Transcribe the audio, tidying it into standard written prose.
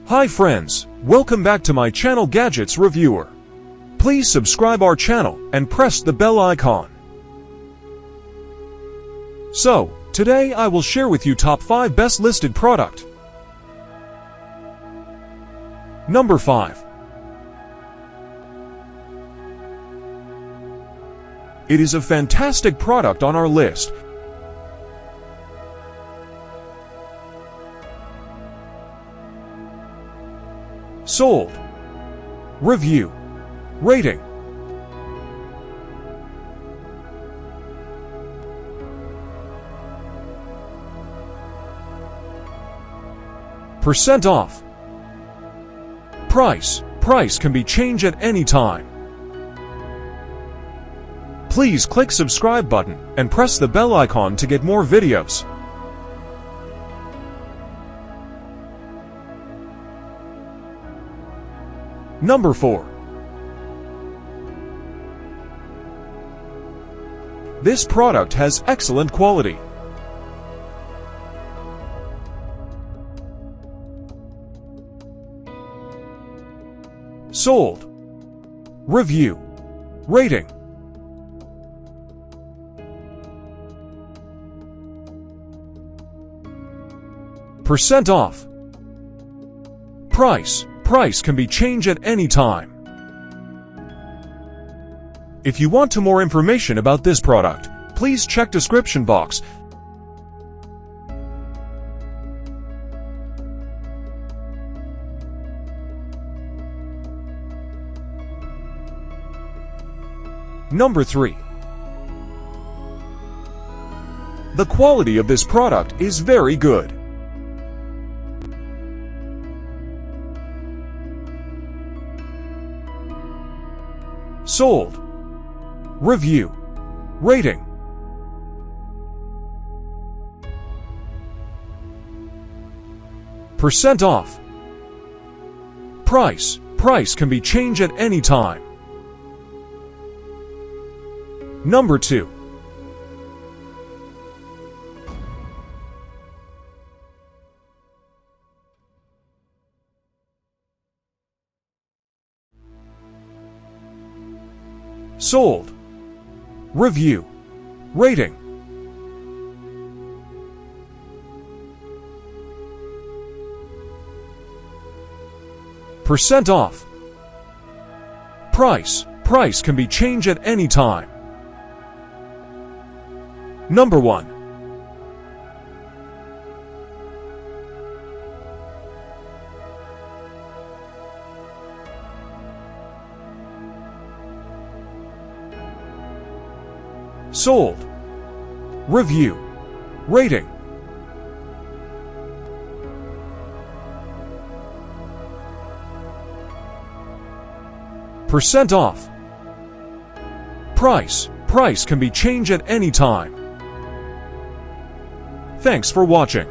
Hi friends, welcome back to my channel Gadgets Reviewer. Please subscribe our channel and press the bell icon. So, today I will share with you top 5 best listed product. Number 5. It is a fantastic product on our list. Sold. Review. Rating. Percent off. Price can be changed at any time. Please click subscribe button and press the bell icon to get more videos. Number 4. This product has excellent quality. Sold. Review. Rating. Percent off. Price can be changed at any time. If you want more information about this product, please check description box. Number 3. The quality of this product is very good. Sold. Review. Rating. Percent off. Price can be changed at any time. Number 2. Sold. Review. Rating. Percent off. Price can be changed at any time. Number 1. Sold. Review. Rating. Percent off. Price can be changed at any time. Thanks for watching.